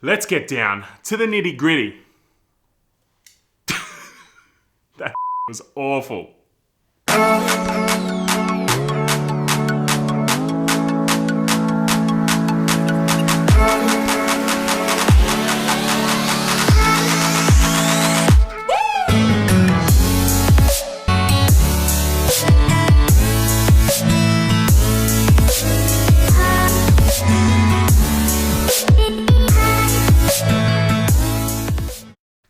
Let's get down to the nitty gritty. That was awful.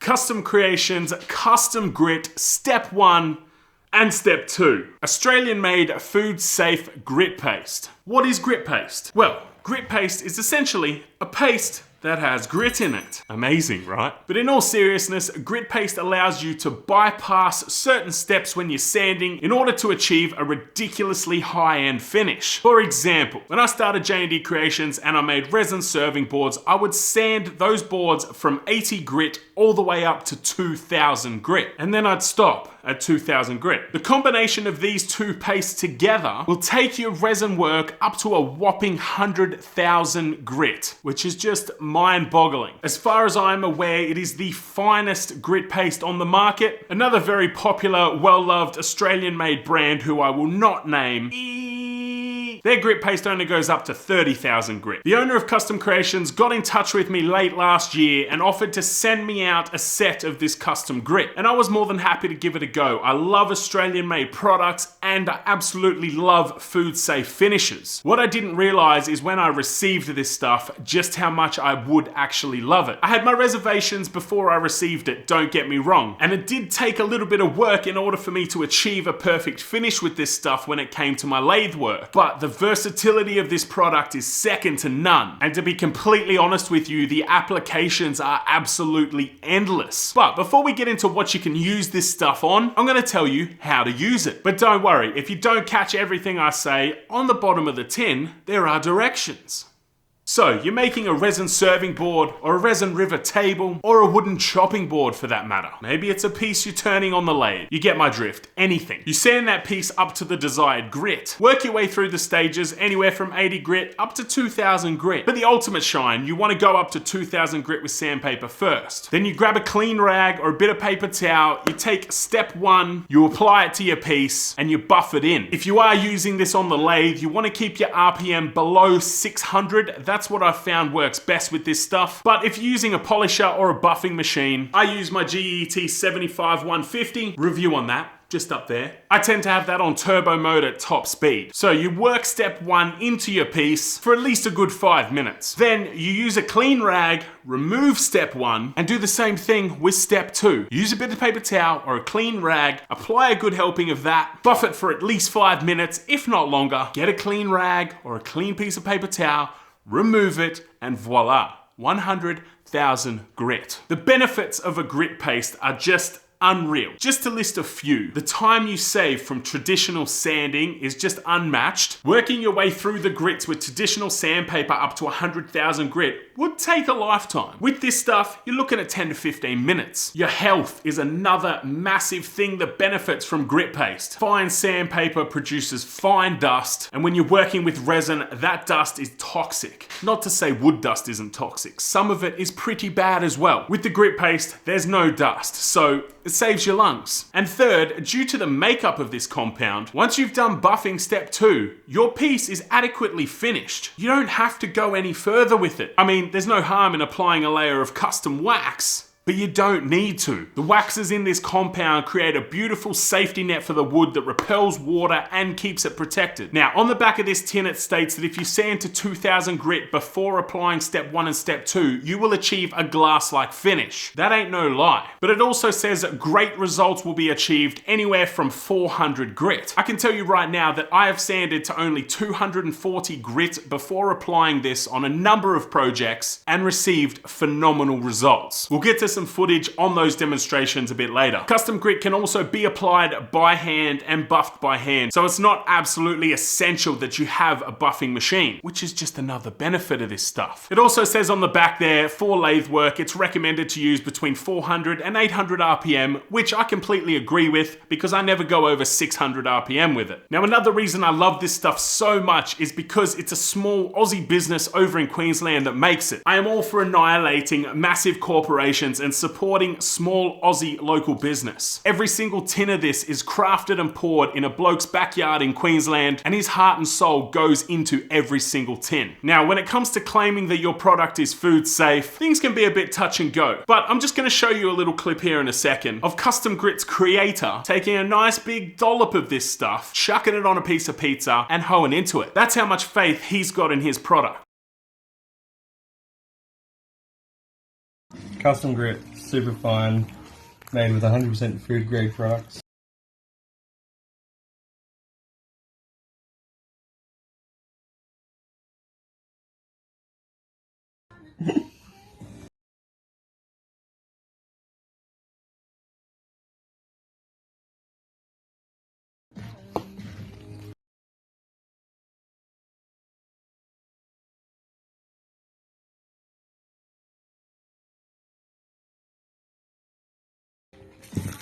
Kustom Creations, Kustom Grit, Step 1 and Step 2. Australian made food safe grit paste. What is grit paste? Well, grit paste is essentially a paste that has grit in it. Amazing, right? But in all seriousness, grit paste allows you to bypass certain steps when you're sanding in order to achieve a ridiculously high-end finish. For example, when I started J&D Creations and I made resin serving boards, I would sand those boards from 80 grit all the way up to 2000 grit. And then I'd stop at 2000 grit. The combination of these two pastes together will take your resin work up to a whopping 100,000 grit, which is just mind-boggling. As far as I'm aware, it is the finest grit paste on the market. Another very popular, well-loved Australian-made brand who I will not name, their grit paste only goes up to 30,000 grit. The owner of Kustom Creations got in touch with me late last year and offered to send me out a set of this Kustom Grit, and I was more than happy to give it a go. I love Australian made products and I absolutely love food safe finishes. What I didn't realize is when I received this stuff, just how much I would actually love it. I had my reservations before I received it, don't get me wrong, and it did take a little bit of work in order for me to achieve a perfect finish with this stuff when it came to my lathe work. But the versatility of this product is second to none. And to be completely honest with you, the applications are absolutely endless. But before we get into what you can use this stuff on, I'm going to tell you how to use it. But don't worry, if you don't catch everything I say, on the bottom of the tin, there are directions. So, you're making a resin serving board, or a resin river table, or a wooden chopping board for that matter. Maybe it's a piece you're turning on the lathe. You get my drift. Anything. You sand that piece up to the desired grit. Work your way through the stages, anywhere from 80 grit up to 2000 grit. For the ultimate shine, you want to go up to 2000 grit with sandpaper first. Then you grab a clean rag or a bit of paper towel, you take step 1, you apply it to your piece, and you buff it in. If you are using this on the lathe, you want to keep your RPM below 600. That's what I've found works best with this stuff. But if you're using a polisher or a buffing machine, I use my GET 75-150. Review on that. Just up there. I tend to have that on turbo mode at top speed. So you work step 1 into your piece for at least a good 5 minutes. Then you use a clean rag, remove step 1, and do the same thing with step 2. Use a bit of paper towel or a clean rag, apply a good helping of that, buff it for at least 5 minutes, if not longer, get a clean rag or a clean piece of paper towel, remove it, and voila, 100,000 grit. The benefits of a grit paste are just unreal. Just to list a few, the time you save from traditional sanding is just unmatched. Working your way through the grits with traditional sandpaper up to 100,000 grit would take a lifetime. With this stuff, you're looking at 10 to 15 minutes. Your health is another massive thing that benefits from grit paste. Fine sandpaper produces fine dust, and when you're working with resin, that dust is toxic. Not to say wood dust isn't toxic. Some of it is pretty bad as well. With the grit paste, there's no dust, so it saves your lungs. And third, due to the makeup of this compound, once you've done buffing step 2, your piece is adequately finished. You don't have to go any further with it. I mean, there's no harm in applying a layer of custom wax, but you don't need to. The waxes in this compound create a beautiful safety net for the wood that repels water and keeps it protected. Now, on the back of this tin, it states that if you sand to 2000 grit before applying step 1 and step 2, you will achieve a glass-like finish. That ain't no lie. But it also says that great results will be achieved anywhere from 400 grit. I can tell you right now that I have sanded to only 240 grit before applying this on a number of projects and received phenomenal results. We'll get to some some footage on those demonstrations a bit later. Kustom Grit can also be applied by hand and buffed by hand, so it's not absolutely essential that you have a buffing machine, which is just another benefit of this stuff. It also says on the back there, for lathe work, it's recommended to use between 400 and 800 RPM, which I completely agree with because I never go over 600 RPM with it. Now, another reason I love this stuff so much is because it's a small Aussie business over in Queensland that makes it. I am all for annihilating massive corporations and supporting small Aussie local business. Every single tin of this is crafted and poured in a bloke's backyard in Queensland, and his heart and soul goes into every single tin. Now, when it comes to claiming that your product is food safe, things can be a bit touch and go, but I'm just going to show you a little clip here in a second of Kustom Grit's creator taking a nice big dollop of this stuff, chucking it on a piece of pizza and hoeing into it. That's how much faith he's got in his product. Kustom Grit, super fine, made with 100% food grade products.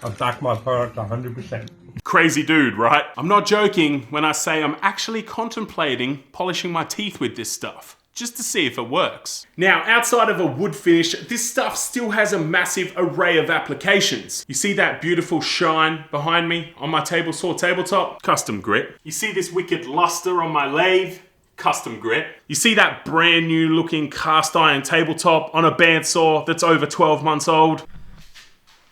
I back my product 100%. Crazy dude, right? I'm not joking when I say I'm actually contemplating polishing my teeth with this stuff, just to see if it works. Now, outside of a wood finish, this stuff still has a massive array of applications. You see that beautiful shine behind me on my table saw tabletop? Kustom Grit. You see this wicked luster on my lathe? Kustom Grit. You see that brand new looking cast iron tabletop on a bandsaw that's over 12 months old?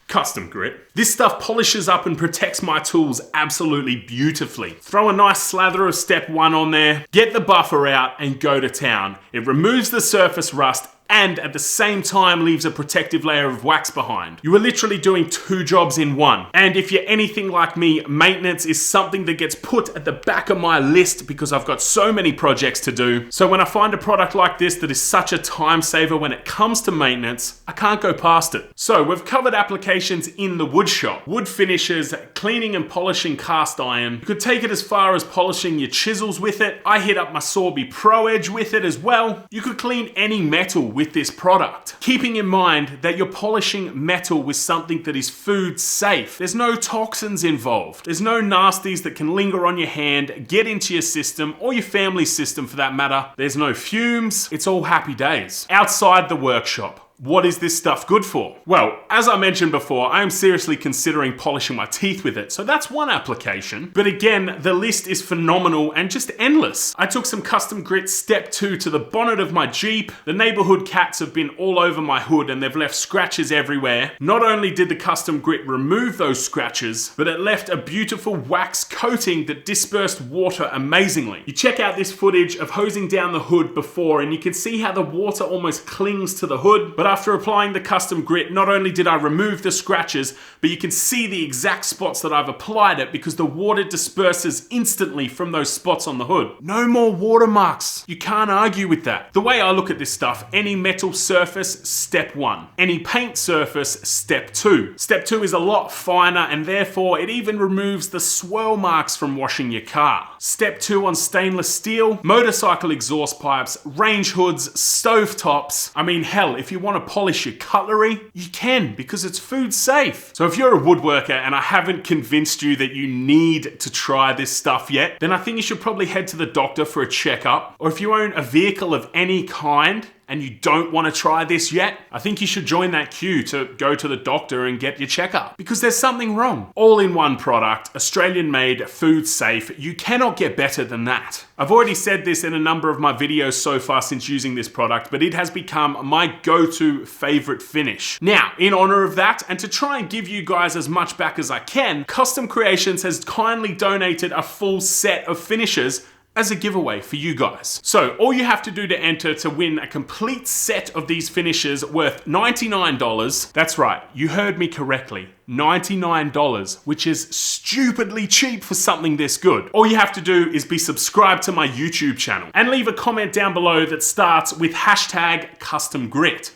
Kustom Grit. This stuff polishes up and protects my tools absolutely beautifully. Throw a nice slather of step 1 on there, get the buffer out and go to town. It removes the surface rust and at the same time leaves a protective layer of wax behind. You are literally doing 2 jobs in one. And if you're anything like me, maintenance is something that gets put at the back of my list because I've got so many projects to do. So when I find a product like this that is such a time saver when it comes to maintenance, I can't go past it. So we've covered applications in the wood shop, wood finishes, cleaning and polishing cast iron. You could take it as far as polishing your chisels with it. I hit up my Sorby Pro Edge with it as well. You could clean any metal with this product, keeping in mind that you're polishing metal with something that is food safe. There's no toxins involved. There's no nasties that can linger on your hand, get into your system or your family's system for that matter. There's no fumes. It's all happy days. Outside the workshop, what is this stuff good for? Well, as I mentioned before, I am seriously considering polishing my teeth with it, so that's one application. But again, the list is phenomenal and just endless. I took some Kustom Grit Step 2 to the bonnet of my Jeep. The neighborhood cats have been all over my hood and they've left scratches everywhere. Not only did the Kustom Grit remove those scratches, but it left a beautiful wax coating that dispersed water amazingly. You check out this footage of hosing down the hood before and you can see how the water almost clings to the hood. But after applying the Kustom Grit, not only did I remove the scratches, but you can see the exact spots that I've applied it because the water disperses instantly from those spots on the hood. No more watermarks. You can't argue with that. The way I look at this stuff, any metal surface, step 1. Any paint surface, step 2. Step 2 is a lot finer and therefore it even removes the swirl marks from washing your car. Step 2 on stainless steel, motorcycle exhaust pipes, range hoods, stove tops. I mean, hell, if you want to polish your cutlery, you can because it's food safe. So if you're a woodworker and I haven't convinced you that you need to try this stuff yet, then I think you should probably head to the doctor for a checkup. Or if you own a vehicle of any kind and you don't want to try this yet, I think you should join that queue to go to the doctor and get your checkup because there's something wrong. All in one product, Australian made, food safe. You cannot get better than that. I've already said this in a number of my videos so far since using this product, but it has become my go-to favorite finish. Now, in honor of that, and to try and give you guys as much back as I can, Kustom Creations has kindly donated a full set of finishes as a giveaway for you guys. So all you have to do to enter to win a complete set of these finishes worth $99, that's right, you heard me correctly, $99, which is stupidly cheap for something this good. All you have to do is be subscribed to my YouTube channel and leave a comment down below that starts with #KustomGrit.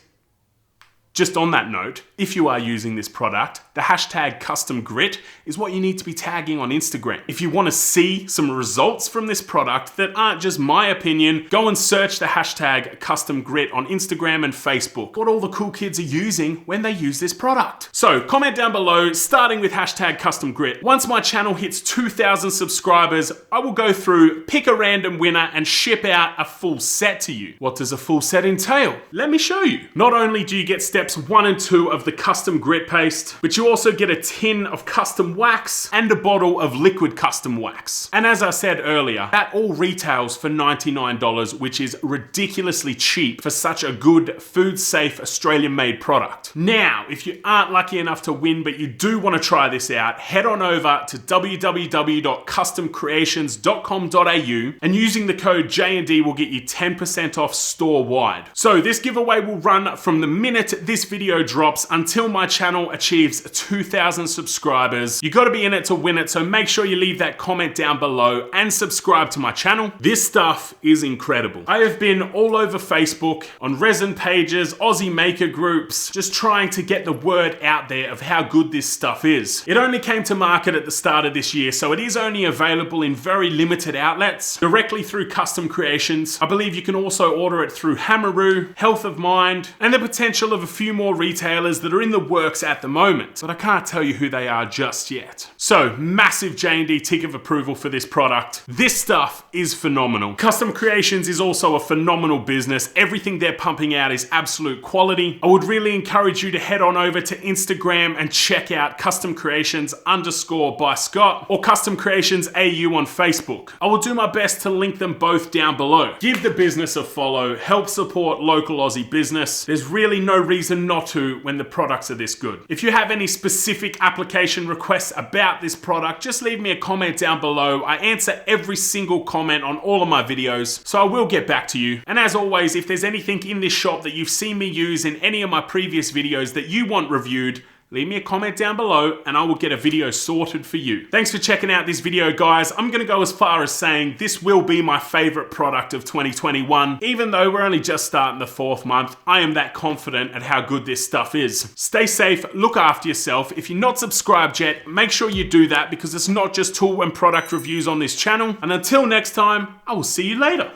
Just on that note, if you are using this product, the hashtag Kustom Grit is what you need to be tagging on Instagram. If you want to see some results from this product that aren't just my opinion, go and search the hashtag Kustom Grit on Instagram and Facebook. What all the cool kids are using when they use this product. So comment down below, starting with hashtag Kustom Grit. Once my channel hits 2,000 subscribers, I will go through, pick a random winner and ship out a full set to you. What does a full set entail? Let me show you. Not only do you get steps 1 and 2 of the Kustom Grit paste, but you also get a tin of custom wax and a bottle of liquid custom wax. And as I said earlier, that all retails for $99, which is ridiculously cheap for such a good, food-safe, Australian-made product. Now, if you aren't lucky enough to win, but you do want to try this out, head on over to www.kustomcreations.com.au and using the code J&D will get you 10% off store-wide. So this giveaway will run from the minute this video drops until my channel achieves 2,000 subscribers. You got to be in it to win it, so make sure you leave that comment down below and subscribe to my channel. This stuff is incredible. I have been all over Facebook, on resin pages, Aussie maker groups, just trying to get the word out there of how good this stuff is. It only came to market at the start of this year, so it is only available in very limited outlets, directly through Kustom Creations. I believe you can also order it through Hammeroo, Health of Mind, and the potential of a few more retailers that are in the works at the moment, but I can't tell you who they are just yet. So, massive J&D tick of approval for this product. This stuff is phenomenal. Kustom Creations is also a phenomenal business. Everything they're pumping out is absolute quality. I would really encourage you to head on over to Instagram and check out kustomcreations_by Scott or Kustom Creations AU on Facebook. I will do my best to link them both down below. Give the business a follow, help support local Aussie business. There's really no reason not to when the products are this good. If you have any specific application requests about this product, just leave me a comment down below. I answer every single comment on all of my videos, so I will get back to you. And as always, if there's anything in this shop that you've seen me use in any of my previous videos that you want reviewed, leave me a comment down below and I will get a video sorted for you. Thanks for checking out this video, guys. I'm gonna go as far as saying this will be my favorite product of 2021. Even though we're only just starting the 4th month, I am that confident at how good this stuff is. Stay safe, look after yourself. If you're not subscribed yet, make sure you do that because it's not just tool and product reviews on this channel. And until next time, I will see you later.